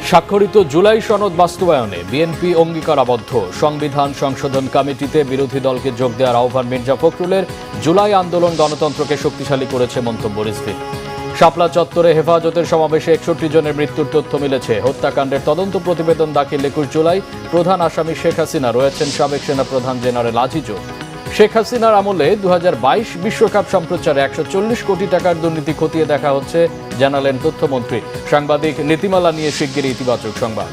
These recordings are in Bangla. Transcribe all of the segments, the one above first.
স্বাক্ষরিত জুলাই সনদ বাস্তবায়নে বিএনপি অঙ্গীকারাবদ্ধ। সংবিধান সংশোধন কমিটিতে বিরোধী দলকে যোগ দেওয়ার আহ্বান মির্জা ফখরুলের। জুলাই আন্দোলন গণতন্ত্রকে শক্তিশালী করেছে মন্তব্য রিজভীর। শাপলা চত্বরে হেফাজতের সমাবেশে 61 জনের মৃত্যুর তথ্য মিলেছে। হত্যাকাণ্ডের তদন্ত প্রতিবেদন দাখিল 21 জুলাই। প্রধান আসামি শেখ হাসিনা, রয়েছেন সাবেক সেনাপ্রধান জেনারেল আজিজও। শেখ হাসিনার আমলে 2022 বিশ্বকাপ সম্প্রচারে 140 কোটি টাকার দুর্নীতি খতিয়ে দেখা হচ্ছে, জানালেন তথ্যমন্ত্রী। সাংবাদিক নীতিমালা নিয়ে শিগগিরই ইতিবাচক সংবাদ।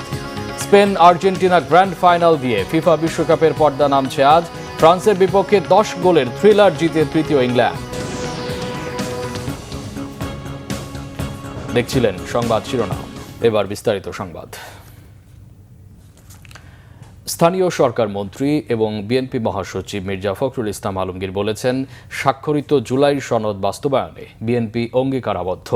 স্পেন আর্জেন্টিনা গ্র্যান্ড ফাইনাল দিয়ে ফিফা বিশ্বকাপের পর্দা নামছে আজ। ফ্রান্সের বিপক্ষে 10 গোলের থ্রিলার জিতে তৃতীয় ইংল্যান্ড। দেখছিলেন সংবাদ শিরোনাম, এবার বিস্তারিত সংবাদ। স্থানীয় সরকার মন্ত্রী এবং বিএনপি মহাসচিব মির্জা ফখরুল ইসলাম আলমগীর বলেছেন, স্বাক্ষরিত জুলাই সনদ বাস্তবায়নে বিএনপি অঙ্গীকারাবদ্ধ।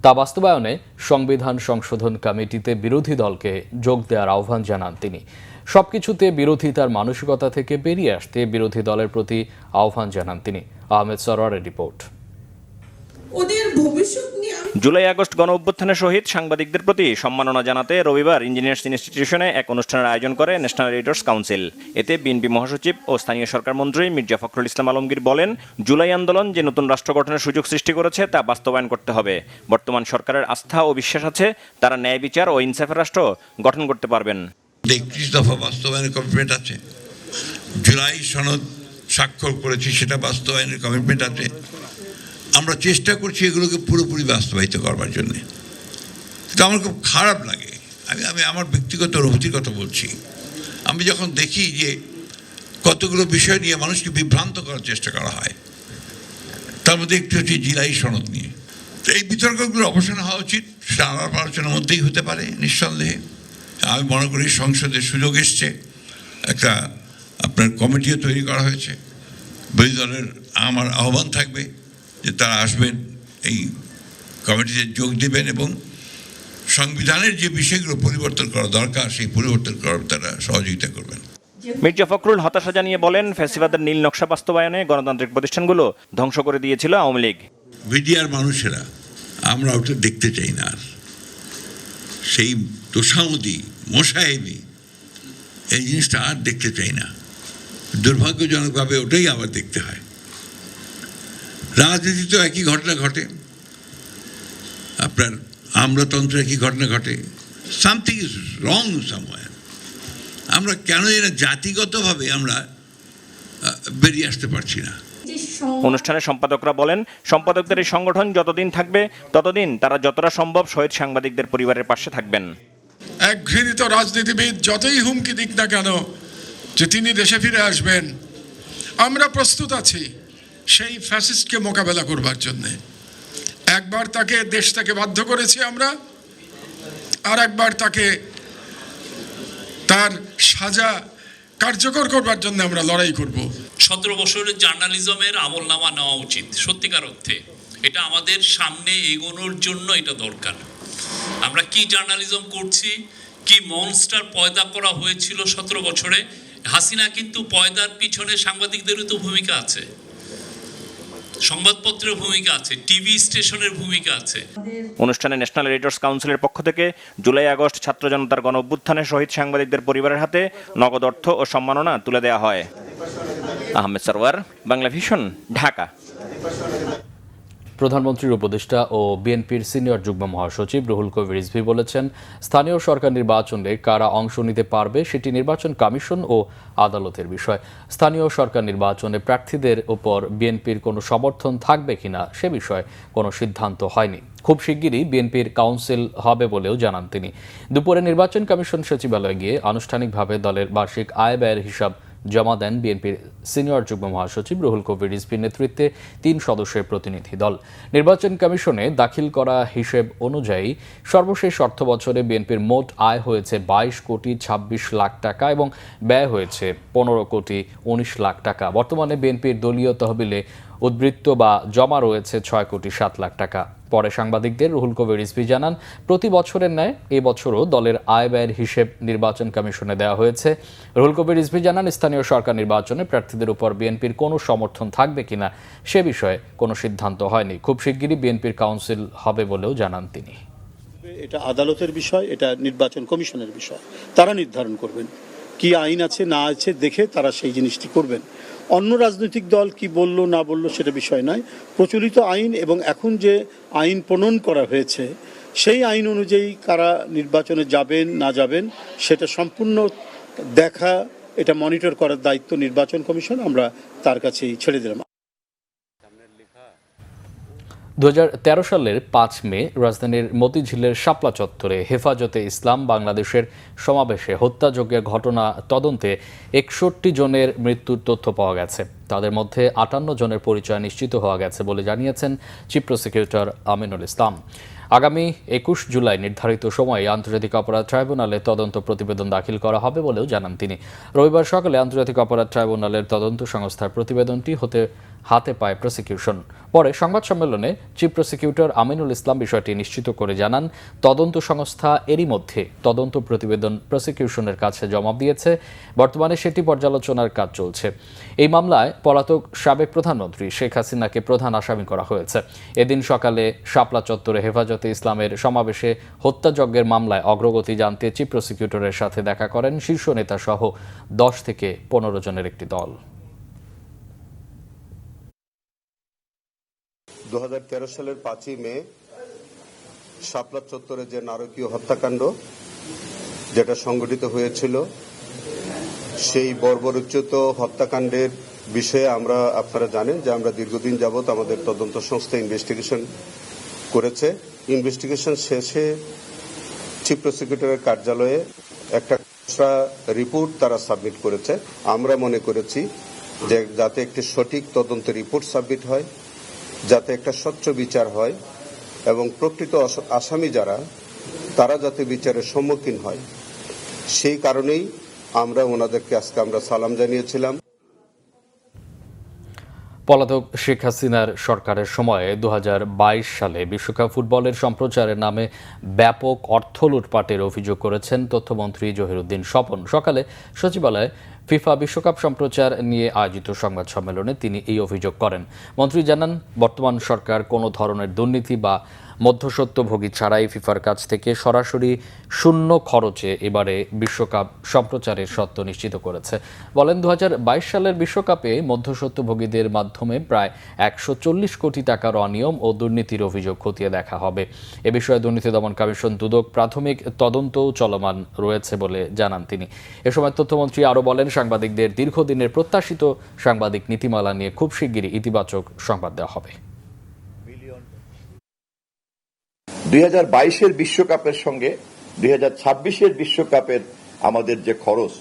তা বাস্তবায়নে সংবিধান সংশোধন কমিটিতে বিরোধী দলকে যোগ দেওয়ার আহ্বান জানান তিনি। সবকিছুতে বিরোধিতার মানসিকতা থেকে বেরিয়ে আসতে বিরোধী দলের প্রতি আহ্বান জানান তিনি। আহমেদ সরওয়ারের রিপোর্ট। জুলাই আগস্ট গণ অভ্যুত্থানের শহীদ সাংবাদিকদের প্রতি সম্মাননা জানাতে রবিবার ইঞ্জিনিয়ার্স ইনস্টিটিউশনে এক অনুষ্ঠানের আয়োজন করে ন্যাশনাল এডিটর্স কাউন্সিল। এতে বিএনপি মহাসচিব ও স্থানীয় সরকার মন্ত্রী মির্জা ফখরুল ইসলাম আলমগীর বলেন, জুলাই আন্দোলন যে নতুন রাষ্ট্র গঠনের সুযোগ সৃষ্টি করেছে তা বাস্তবায়ন করতে হবে। বর্তমান সরকারের আস্থা ও বিশ্বাস আছে তারা ন্যায় বিচার ও ইনসাফের রাষ্ট্র গঠন করতে পারবেন। 31 দফা বাস্তবায়নের কমিটমেন্ট আছে, জুলাই সনদ স্বাক্ষর করেছি, সেটা বাস্তবায়নের কমিটমেন্ট আছে। আমরা চেষ্টা করছি এগুলোকে পুরোপুরি বাস্তবায়িত করবার জন্য। তো আমার খুব খারাপ লাগে, আমি আমার ব্যক্তিগত অনুভূতির কথা বলছি। আমি যখন দেখি যে কতগুলো বিষয় নিয়ে মানুষকে বিভ্রান্ত করার চেষ্টা করা হয়, তার মধ্যে একটি হচ্ছে জুলাই সনদ নিয়ে। তো এই বিতর্কগুলো অবসান হওয়া উচিত, সেটা আলাপ আলোচনার মধ্যেই হতে পারে নিঃসন্দেহে। আমি মনে করি সংসদের সুযোগ এসছে, একটা আপনার কমিটিও তৈরি করা হয়েছে। বিরোধী দলের আমার আহ্বান থাকবে যে তারা আসবেন, এই কমিটিতে যোগ দেবেন এবং সংবিধানের যে বিষয়গুলো পরিবর্তন করা দরকার সেই পরিবর্তন করার তারা সহযোগিতা করবেন। মির্জা ফখরুল হতাশা জানিয়ে বলেন, ফ্যাসিবাদের নীল নকশা বাস্তবায়নে গণতান্ত্রিক প্রতিষ্ঠানগুলো ধ্বংস করে দিয়েছিল আওয়ামী লীগ। মিডিয়ার মানুষেরা আমরা ওটা দেখতে চাই না, আর সেই তোষামদি মোসাহেবি এই জিনিসটা আর দেখতে চাই না। দুর্ভাগ্যজনকভাবে ওটাই আবার দেখতে হয়। রাজনীতিতেও একই ঘটনা ঘটে, আপনার আমলাতন্ত্রে একই ঘটনা ঘটে। Something is wrong somewhere. আমরা কেন এরা জাতিগতভাবে আমরা বেরিয়ে আসতে পারছি না। অনুষ্ঠানে সম্পাদকরা বলেন, সম্পাদকদের এই সংগঠন যতদিন থাকবে ততদিন তারা যতটা সম্ভব শহীদ সাংবাদিকদের পরিবারের পাশে থাকবেন। এক ঘৃণিত রাজনীতিবিদ যতই হুমকি দিক না কেন যে তিনি দেশে ফিরে আসবেন, আমরা প্রস্তুত আছি সেই ফ্যাসিস্টকে মোকাবেলা করবার জন্য। একবার তাকে দেশ থেকে বাধ্য করেছি আমরা, আর একবার তাকে তার সাজা কার্যকর করবার জন্য আমরা লড়াই করব। 17 বছরের জার্নালিজমের আমলনামা নেওয়া উচিত সত্যিকার অর্থে। এটা আমাদের সামনে এগোনোর জন্য এটা দরকার। আমরা কি জার্নালিজম করছি, কি মনস্টার পয়দা করা হয়েছিল 17 বছরে। হাসিনা কিন্তু পয়দার পিছনে সাংবাদিকদেরও তো ভূমিকা আছে, সংবাদপত্রের ভূমিকা আছে, টিভি স্টেশনের ভূমিকা আছে। অনুষ্ঠানে ন্যাশনাল এডিটর্স কাউন্সিলের পক্ষ থেকে জুলাই আগস্ট ছাত্র জনতার গণ অভ্যুত্থানে শহীদ সাংবাদিকদের পরিবারের হাতে নগদ অর্থ ও সম্মাননা তুলে দেওয়া হয়। আহমেদ সরওয়ার, বাংলা ভিশন, ঢাকা। প্রধানমন্ত্রীর উপদেষ্টা ও বিএনপির সিনিয়র যুগ্ম মহাসচিব রুহুল কবির রিজভী বলেছেন, স্থানীয় সরকার নির্বাচনে কারা অংশ নিতে পারবে সেটি নির্বাচন কমিশন ও আদালতের বিষয়। স্থানীয় সরকার নির্বাচনে প্রার্থীদের উপর বিএনপির কোনো সমর্থন থাকবে কিনা সে বিষয়ে কোনো সিদ্ধান্ত হয়নি। খুব শিগগিরই বিএনপির কাউন্সিল হবে বলেও জানান তিনি। দুপুরে নির্বাচন কমিশন সচিবালয়ে গিয়ে আনুষ্ঠানিকভাবে দলের বার্ষিক আয় ব্যয়ের হিসাব জমা দেন বিএনপির সিনিয়র যুগ্ম মহাসচিব রুহুল কবির রিজভীর নেতৃত্বে 3 সদস্যের প্রতিনিধি দল। নির্বাচন কমিশনে দাখিল করা হিসেব অনুযায়ী সর্বশেষ অর্থ বছরে বিএনপির মোট আয় হয়েছে 22 কোটি 26 লাখ টাকা এবং ব্যয় হয়েছে 15 কোটি 19 লাখ টাকা। বর্তমানে বিএনপির দলীয় তহবিলে উদ্বৃত্ত বা জমা রয়েছে 6 কোটি 7 লাখ টাকা। পরে সাংবাদিকদের রুহুল কবির রিজভী জানান, প্রতি বছরের ন্যায় এবছরও দলের আয় ব্যয়ের হিসেব নির্বাচন কমিশনে দেওয়া হয়েছে। রুহুল কবির রিজভী জানান, স্থানীয় সরকার নির্বাচনে প্রার্থীদের উপর বিএনপির কোনো সমর্থন থাকবে কিনা সে বিষয়ে কোনো সিদ্ধান্ত হয়নি। খুব শিগগিরই বিএনপির কাউন্সিল হবে বলেও জানান তিনি। এটা আদালতের বিষয়, এটা নির্বাচন কমিশনের বিষয়, তারা নির্ধারণ করবেন কি আইন আছে না আছে দেখে তারা সেই জিনিসটি করবেন। অন্য রাজনৈতিক দল কি বলল না বলল সেটা বিষয় নয়। প্রচলিত আইন এবং এখন যে আইন প্রণয়ন করা হয়েছে সেই আইন অনুযায়ী কারা নির্বাচনে যাবেন না যাবেন সেটা সম্পূর্ণ দেখা, এটা মনিটর করার দায়িত্ব নির্বাচন কমিশন, আমরা তার কাছেই ছেড়ে দিলাম। 2013 সালের 5 মে রাজধানীর মতিঝিলের শাপলা চত্বরে হেফাজতে ইসলাম বাংলাদেশের সমাবেশে হত্যাযজ্ঞের ঘটনা তদন্তে 61 জনের মৃত্যুর তথ্য পাওয়া গেছে। তাদের মধ্যে 58 জনের পরিচয় নিশ্চিত হওয়া গেছে বলে জানিয়েছেন চিফ প্রসিকিউটর আমিনুল ইসলাম। আগামী 21 জুলাই নির্ধারিত সময়ে আন্তর্জাতিক অপরাধ ট্রাইব্যুনালে তদন্ত প্রতিবেদন দাখিল করা হবে বলেও জানান তিনি। রবিবার সকালে আন্তর্জাতিক অপরাধ ট্রাইব্যুনালের তদন্ত সংস্থার প্রতিবেদনটি হাতে পায় প্রসিকিউশন। পরে সংবাদ সম্মেলনে চিফ প্রসিকিউটর আমিনুল ইসলাম বিষয়টি নিশ্চিত করে জানান, তদন্ত সংস্থা এরই মধ্যে তদন্ত প্রতিবেদন প্রসিকিউশনের কাছে জমা দিয়েছে। বর্তমানে সেটি পর্যালোচনার কাজ চলছে। এই মামলায় পলাতক সাবেক প্রধানমন্ত্রী শেখ হাসিনাকে প্রধান আসামি করা হয়েছে। এদিন সকালে শাপলা চত্বরে হেফাজতে ইসলামের সমাবেশে হত্যাযজ্ঞের মামলায় অগ্রগতি জানতে চিফ প্রসিকিউটরের সাথে দেখা করেন শীর্ষ নেতা সহ 10 থেকে 15 জনের একটি দল। 2013 সালের 5ই মে শাপলা চত্বরে যে নারকীয় হত্যাকাণ্ড যেটা সংঘটিত হয়েছিল, সেই বর্বরোচিত হত্যাকাণ্ডের বিষয়ে আপনারা জানেন যে আমরা দীর্ঘদিন যাবৎ আমাদের তদন্ত সংস্থা ইনভেস্টিগেশন করেছে। ইনভেস্টিগেশন শেষে চিফ প্রসিকিউটরের কার্যালয়ে একটা রিপোর্ট তারা সাবমিট করেছে। আমরা মনে করেছি যে যাতে একটি সঠিক তদন্ত রিপোর্ট সাবমিট হয়, যাতে একটা স্বচ্ছ বিচার হয় এবং প্রকৃত আসামি যারা তারা যাতে বিচারের সম্মুখীন হয়, সেই কারণেই আমরা ওনাদেরকে আজকে আমরা সালাম জানিয়েছিলাম। পলাতক শেখ হাসিনার সরকারের সময়ে 2022 সালে বিশ্বকাপ ফুটবলের সম্প্রচারের নামে ব্যাপক অর্থ লুটপাটের অভিযোগ করেছেন তথ্যমন্ত্রী জহিরুদ্দিন স্বপন। সকালে সচিবালয়ে ফিফা বিশ্বকাপ সম্প্রচার নিয়ে আয়োজিত সংবাদ সম্মেলনে তিনি এই অভিযোগ করেন। মন্ত্রী জানান, বর্তমান সরকার কোনো ধরনের দুর্নীতি বা মধ্যস্বত্বভোগী ছাড়াই ফিফার কাছ থেকে সরাসরি শূন্য খরচে এবারে বিশ্বকাপ সম্প্রচারের সত্ত্ব নিশ্চিত করেছে। বলেন, 2022 সালের বিশ্বকাপে মধ্যস্বত্বভোগীদের মাধ্যমে প্রায় 140 কোটি টাকার অনিয়ম ও দুর্নীতির অভিযোগ খতিয়ে দেখা হবে। এ বিষয়ে দুর্নীতি দমন কমিশন দুদক প্রাথমিক তদন্তও চলমান রয়েছে বলে জানান তিনি। এ সময় তথ্যমন্ত্রী আরও বলেন, সাংবাদিকদের দীর্ঘদিনের প্রত্যাশিত সাংবাদিক নীতিমালা নিয়ে খুব শিগগিরই ইতিবাচক সংবাদ দেওয়া হবে। 2022-এর বিশ্বকাপের সঙ্গে 2026-এর বিশ্বকাপের আমাদের যে খরচ,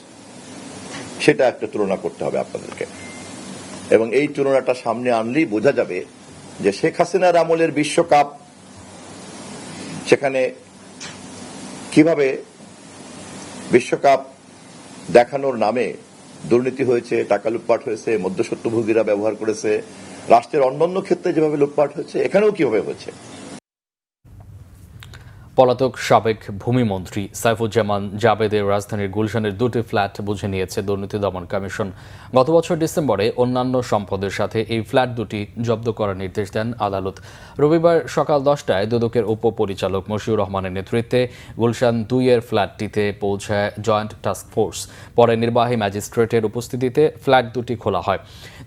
সেটা একটা তুলনা করতে হবে আপনাদেরকে, এবং এই তুলনাটা সামনে আনলেই বোঝা যাবে যে শেখ হাসিনার আমলের বিশ্বকাপ সেখানে কিভাবে বিশ্বকাপ দেখানোর নামে দুর্নীতি হয়েছে, টাকা লুটপাট হয়েছে, মধ্যস্বত্বভোগীরা ব্যবহার করেছে, রাষ্ট্রের অন্যান্য ক্ষেত্রে যেভাবে লুটপাট হয়েছে এখানেও কিভাবে হয়েছে। পলাতক সাবেক ভূমিমন্ত্রী সাইফুজ্জামান জাবেদের রাজধানীর গুলশানের 2টি ফ্ল্যাট বুঝে নিয়েছে দুর্নীতি দমন কমিশন। গত বছর ডিসেম্বরে অন্যান্য সম্পদের সাথে এই ফ্ল্যাট দুটি জব্দ করার নির্দেশ দেন আদালত। রবিবার সকাল 10টায় দুদকের উপপরিচালক মশিউর রহমানের নেতৃত্বে গুলশান 2-এর ফ্ল্যাটটিতে পৌঁছায় জয়েন্ট টাস্ক ফোর্স। পরে নির্বাহী ম্যাজিস্ট্রেটের উপস্থিতিতে ফ্ল্যাট দুটি খোলা হয়।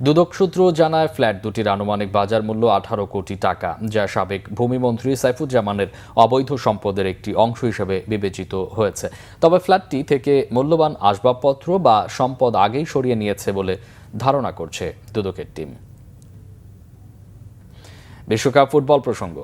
দুদক সূত্র জানায়, ফ্ল্যাট দুটির আনুমানিক বাজার মূল্য 18 কোটি টাকা, যা সাবেক ভূমিমন্ত্রী সাইফুজ্জামানের অবৈধ সম্পদের একটি অংশ হিসেবে বিবেচিত হয়েছে। তবে ফ্ল্যাটটি থেকে মূল্যবান আসবাবপত্র বা সম্পদ আগেই সরিয়ে নিয়েছে বলে ধারণা করছে দুদকের টিম। বিশ্বকাপ ফুটবল প্রসঙ্গ।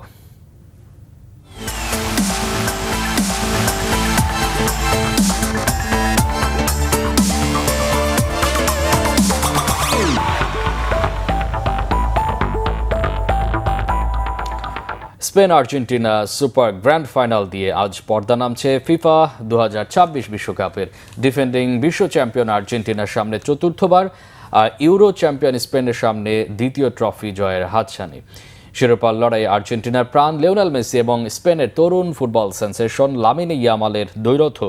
Spain Argentina super grand final দিয়ে আজ পর্দা নামছে ফিফা 2026 বিশ্বকাপের। ডিফেন্ডিং বিশ্ব চ্যাম্পিয়ন আর্জেন্টিনার সামনে চতুর্থবার, আর ইউরো চ্যাম্পিয়ন স্পেনের সামনে দ্বিতীয় ট্রফি জয়ের হাতছানি। শিরোপার লড়াই আর্জেন্টিনার প্রাণ লিওনেল মেসি এবং স্পেনের তরুণ ফুটবল সেন্সেশন লামিনে ইয়ামালের দ্বৈরথ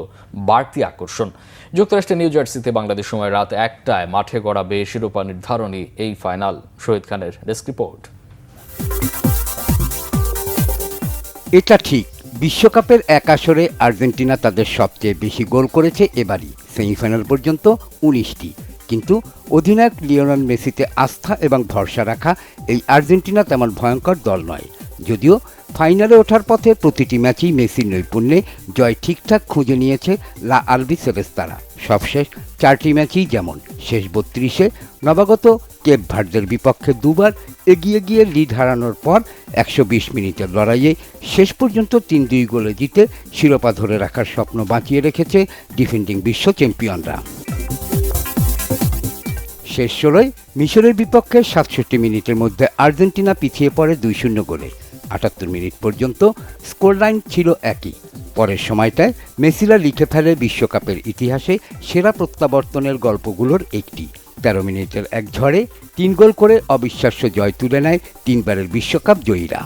বাড়তি আকর্ষণ। যুক্তরাষ্ট্রের নিউ জার্সিতে বাংলাদেশ সময় রাত 1টায় মাঠে গড়াবে শিরোপা নির্ধারণী এই ফাইনাল। শহীদ খানের ডেস্ক রিপোর্ট। এটা ঠিক, বিশ্বকাপের এক আসরে আর্জেন্টিনা তাদের সবচেয়ে বেশি গোল করেছে এবারই, সেমিফাইনাল পর্যন্ত 19টি। কিন্তু অধিনায়ক লিওনেল মেসিতে আস্থা এবং ভরসা রাখা এই আর্জেন্টিনা তেমন ভয়ঙ্কর দল নয়। যদিও ফাইনালে ওঠার পথে প্রতিটি ম্যাচেই মেসির নৈপুণ্যে জয় ঠিকঠাক খুঁজে নিয়েছে লা আলবিসেলেস্তারা। সবশেষ 4টি ম্যাচেই যেমন শেষ 32-এ নবাগত কেপ ভার্দের বিপক্ষে দুবার এগিয়ে গিয়ে লিড হারানোর পর 120 মিনিটের লড়াইয়ে শেষ পর্যন্ত 3-2 গোলে জিতে শিরোপা ধরে রাখার স্বপ্ন বাঁচিয়ে রেখেছে ডিফেন্ডিং বিশ্ব চ্যাম্পিয়নরা। শেষ 16-য় মিশরের বিপক্ষে 67 মিনিটের মধ্যে আর্জেন্টিনা পিছিয়ে পড়ে 2-0 গোলে। 78 মিনিট পর্যন্ত স্কোরলাইন ছিল একই। পরের সময়টায় মেসিরা লিখে ফেলে বিশ্বকাপের ইতিহাসে সেরা প্রত্যাবর্তনের গল্পগুলোর একটি। 13 মিনিটের এক ঝড়ে 3 গোল করে অবিশ্বাস্য জয় তুলে নেয় 3বারের বিশ্বকাপ জয়ীরা।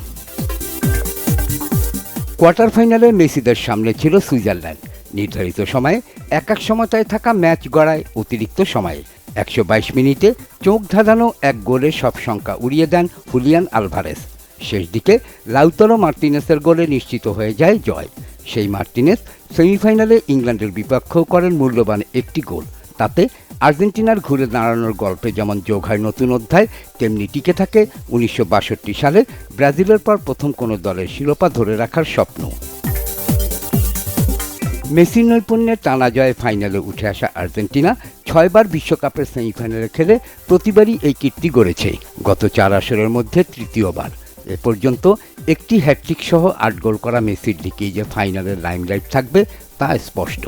কোয়ার্টার ফাইনালে মেসিদের সামনে ছিল সুইজারল্যান্ড। নির্ধারিত সময়ে এক সমতায় থাকা ম্যাচ গড়ায় অতিরিক্ত সময়ে। 122 মিনিটে চোখ ধাঁধানো এক গোলে সব শঙ্কা উড়িয়ে দেন হুলিয়ান আলভারেস। শেষ দিকে লাউতারো মার্টিনেসের গোলে নিশ্চিত হয়ে যায় জয়। সেই মার্টিনেস সেমিফাইনালে ইংল্যান্ডের বিপক্ষেও করেন মূল্যবান একটি গোল। তাতে আর্জেন্টিনার ঘুরে দাঁড়ানোর গল্পে যেমন যোগ হয় নতুন অধ্যায়, তেমনি টিকে থাকে 1962 সালে ব্রাজিলের পর প্রথম কোনো দলের শিরোপা ধরে রাখার স্বপ্ন। মেসির নৈপুণ্যে টানা জয়ে ফাইনালে উঠে আসা আর্জেন্টিনা 6 বার বিশ্বকাপের সেমিফাইনালে খেলে প্রতিবারই এই কীর্তি গড়েছে। গত 4 আসরের মধ্যে তৃতীয়বার। এ পর্যন্ত একটি হ্যাটট্রিক সহ 8 গোল করা মেসির দিকেই যে ফাইনালের লাইমলাইট থাকবে তা স্পষ্ট।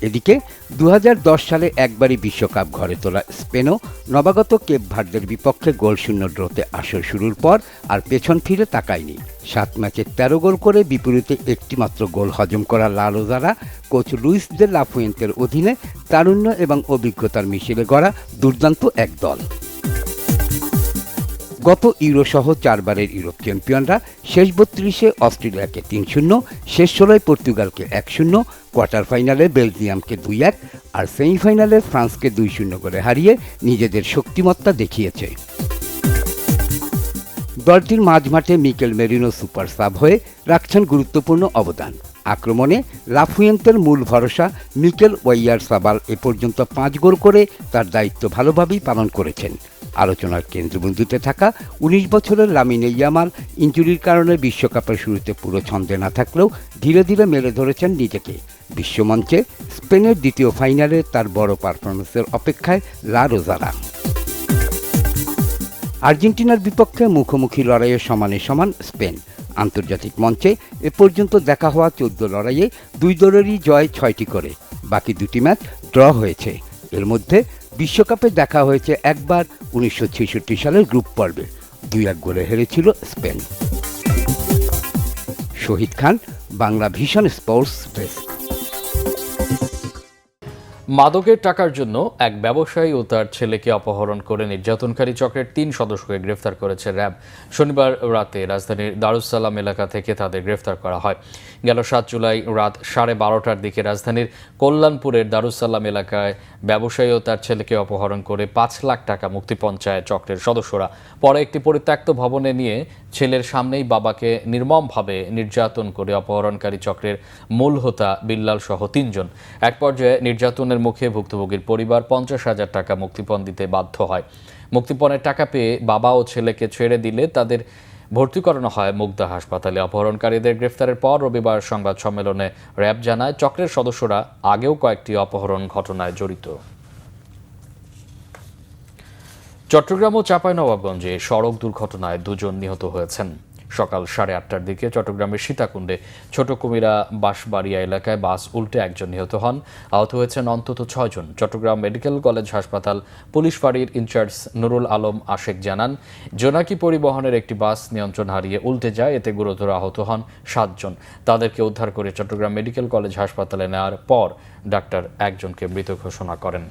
এদিকে 2010 সালে একবারই বিশ্বকাপ ঘরে তোলা স্পেনও নবাগত কেপ ভার্দের বিপক্ষে গোলশূন্য ড্রতে আসর শুরুর পর আর পেছন ফিরে তাকায়নি। 7 ম্যাচে 13 গোল করে বিপরীতে একটিমাত্র গোল হজম করা লা রোজারা কোচ লুইস দে লা ফুয়েন্তের অধীনে তারুণ্য এবং অভিজ্ঞতার মিশেলে গড়া দুর্দান্ত এক দল। গত ইউরোসহ 4 বারের ইউরোপ চ্যাম্পিয়নরা শেষ 32-এ অস্ট্রেলিয়াকে 3-0, শেষ 16-য় পর্তুগালকে 1-0, কোয়ার্টার ফাইনালে বেলজিয়ামকে 2-1 আর সেমিফাইনালে ফ্রান্সকে 2-0 করে হারিয়ে নিজেদের শক্তিমত্তা দেখিয়েছে। দলটির মাঝমাঠে মিকেল মেরিনো সুপার সাব হয়ে রাখছেন গুরুত্বপূর্ণ অবদান। আক্রমণে লাফুয়েন্তের মূল ভরসা মিকেল ওয়াইয়ারসাবাল এ পর্যন্ত 5 গোল করে তার দায়িত্ব ভালোভাবেই পালন করেছেন। আলোচনার কেন্দ্রবিন্দুতে থাকা 19 বছরের লামিনে ইয়ামাল ইনজুরির কারণে বিশ্বকাপের শুরুতে পুরো ছন্দে না থাকলেও ধীরে ধীরে মেলে ধরেছেন নিজেকে। বিশ্বমঞ্চে স্পেনের দ্বিতীয় ফাইনালে তার বড় পারফরমেন্সের অপেক্ষায় লা রোজারা। আর্জেন্টিনার বিপক্ষে মুখোমুখি লড়াইয়ে সমানে সমান স্পেন। আন্তর্জাতিক মঞ্চে এ পর্যন্ত দেখা হওয়া 14 লড়াইয়ে 2 দলেরই জয় 6টি করে, বাকি 2টি ম্যাচ ড্র হয়েছে। এর মধ্যে বিশ্বকাপে দেখা হয়েছে একবার 1966 সালের গ্রুপ পর্বে, 2-1 গোলে হেরেছিল স্পেন। শহীদ খান, বাংলা ভিশন স্পোর্টস ডেস্ক। মাদকের টাকার জন্য এক ব্যবসায়ী ও তার ছেলেকে অপহরণ করে নির্যাতনকারী চক্রের 3 সদস্যকে গ্রেফতার করেছে র্যাব। শনিবার রাতে রাজধানীর দারুস সালাম এলাকা থেকে তাদের গ্রেফতার করা হয়। গেল 7 জুলাই রাত 12:30টার দিকে রাজধানীর কল্যাণপুরের দারুস সালাম এলাকায় ব্যবসায়ী ও তার ছেলেকে অপহরণ করে 5 লাখ টাকা মুক্তিপণ চায় চক্রের সদস্যরা। পরে একটি পরিত্যক্ত ভবনে নিয়ে ছেলের সামনেই বাবাকে নির্মমভাবে নির্যাতন করে অপহরণকারী চক্রের মূল হোতা বিল্লাল সহ 3 জন। এক পর্যায়ে নির্যাতনের মুখে ভুক্তভোগীর পরিবার 50,000 টাকা মুক্তিপণ দিতে বাধ্য হয়। মুক্তিপণের টাকা পেয়ে বাবা ও ছেলেকে ছেড়ে দিলে তাদের ভর্তি করানো হয় মুগদা হাসপাতালে। অপহরণকারীদের গ্রেফতারের পর রবিবার সংবাদ সম্মেলনে র্যাব জানায় চক্রের সদস্যরা আগেও কয়েকটি অপহরণ ঘটনায় জড়িত। চট্টগ্রাম ও চাঁপাইনবাবগঞ্জে সড়ক দুর্ঘটনায় 2 জন নিহত হয়েছেন। সকাল 8:30টার দিকে চট্টগ্রামের সীতাকুণ্ডে ছোট কুমিরা বাঁশবাড়িয়া এলাকায় বাস উল্টে 1 জন নিহত হন। আহত হয়েছেন অন্তত 6 জন। চট্টগ্রাম মেডিকেল কলেজ হাসপাতাল পুলিশ ফাঁড়ির ইনচার্জ নুরুল আলম আশেক জানান, জোনাকি পরিবহনের একটি বাস নিয়ন্ত্রণ হারিয়ে উল্টে যায়, এতে গুরুতর আহত হন 7 জন। তাদেরকে উদ্ধার করে চট্টগ্রাম মেডিকেল কলেজ হাসপাতালে নেওয়ার পর ডাক্তার 1 জনকে মৃত ঘোষণা করেন।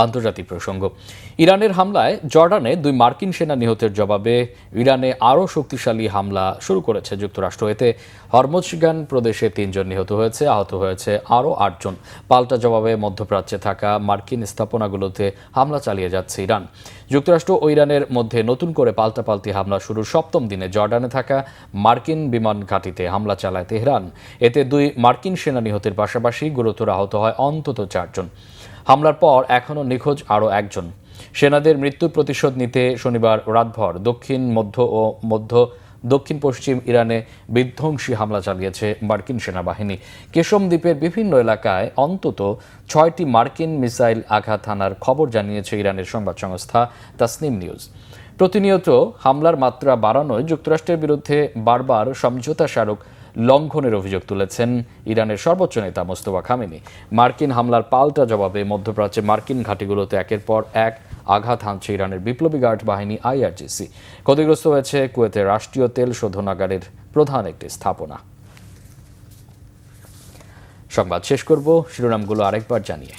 আন্তর্জাতিক প্রসঙ্গ। ইরানের হামলায় জর্ডানে 2 মার্কিন সেনা নিহতের জবাবে ইরানে আরও শক্তিশালী হামলা শুরু করেছে যুক্তরাষ্ট্র। এতে হরমুজগান প্রদেশে 3 জন নিহত হয়েছে, আহত হয়েছে আরও 8 জন। পাল্টা জবাবে মধ্যপ্রাচ্যে থাকা মার্কিন স্থাপনাগুলোতে হামলা চালিয়ে যাচ্ছে ইরান। যুক্তরাষ্ট্র ও ইরানের মধ্যে নতুন করে পাল্টাপাল্টি হামলা শুরুর 7ম দিনে জর্ডানে থাকা মার্কিন বিমান ঘাঁটিতে হামলা চালায় তেহরান। এতে 2 মার্কিন সেনা নিহতের পাশাপাশি গুরুতর আহত হয় অন্তত 4 জন। হামলার পর এখনও নিখোঁজ আরও 1 জন। সেনাদের মৃত্যুর প্রতিশোধ নিতে শনিবার রাতভর দক্ষিণ মধ্য ও দক্ষিণ পশ্চিম ইরানে বিধ্বংসী হামলা চালিয়েছে মার্কিন সেনাবাহিনী। কেশম দ্বীপের বিভিন্ন এলাকায় অন্তত 6টি মার্কিন মিসাইল আঘাত হানার খবর জানিয়েছে ইরানের সংবাদ সংস্থা তাসনিম নিউজ। প্রতিনিয়ত হামলার মাত্রা বাড়ানোয় যুক্তরাষ্ট্রের বিরুদ্ধে বারবার সমঝোতা স্মারক লঙ্ঘনের অভিযোগ তুলেছেন ইরানের সর্বোচ্চ নেতা মোস্তফা খামেনি। মার্কিন হামলার পাল্টা জবাবে মধ্যপ্রাচ্যে মার্কিন ঘাঁটিগুলোতে একের পর এক আঘাত হানছে ইরানের বিপ্লবী গার্ড বাহিনী IRGC। ক্ষতিগ্রস্ত হয়েছে কুয়েতের রাষ্ট্রীয় তেল শোধনাগারের প্রধান একটি স্থাপনা। সংবাদ শেষ করব শিরোনামগুলো আরেকবার জানিয়ে।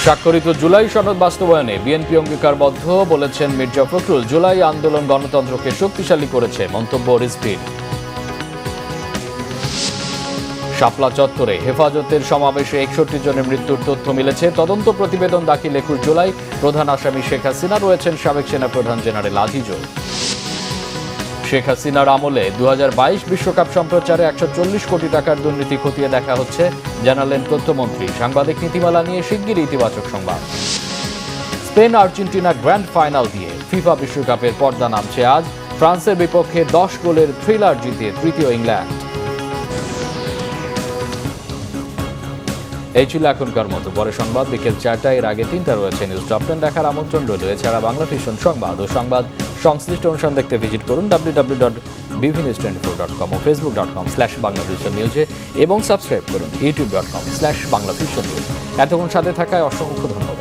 স্বাক্ষরিত জুলাই সনদ বাস্তবায়নে বিএনপি অঙ্গীকারবদ্ধ বলেছেন মির্জা ফখরুল। জুলাই আন্দোলন গণতন্ত্রকে শক্তিশালী করেছে, মন্তব্য রিজভীর। শাপলা চত্বরে হেফাজতের সমাবেশে 61 জনের মৃত্যুর তথ্য মিলেছে। তদন্ত প্রতিবেদন দাখিল 21 জুলাই। প্রধান আসামি শেখ হাসিনা, রয়েছেন সাবেক সেনাপ্রধান জেনারেল আজিজও। শেখ হাসিনার আমলে 2022 বিশ্বকাপ সম্প্রচারে 140 কোটি টাকার দুর্নীতি খতিয়ে দেখা হচ্ছে, জানালেন তথ্যমন্ত্রী। সাংবাদিক নীতিমালা নিয়ে শিগগিরই ইতিবাচক সংবাদ। স্পেন আর্জেন্টিনা গ্র্যান্ড ফাইনাল দিয়ে ফিফা বিশ্বকাপের পর্দা নামছে আজ। ফ্রান্সের বিপক্ষে 10 গোলের থ্রিলার জিতে তৃতীয় ইংল্যান্ড। এই ছিল এখনকার মতো। পরে সংবাদ বিকেল 4টায়, এর আগে 3টা রয়েছে নিউজ টপ 10 দেখার আমন্ত্রণ রইল। এছাড়া বাংলা ভিশন সংবাদ ও সংবাদ সংশ্লিষ্ট অনুষ্ঠান দেখতে ভিজিট করুন www.bvnews24.com ও facebook.com/banglavisionnews এবং সাবস্ক্রাইব করুন youtube.com/banglavisionnews। এতক্ষণ সাথে থাকায় অসংখ্য ধন্যবাদ।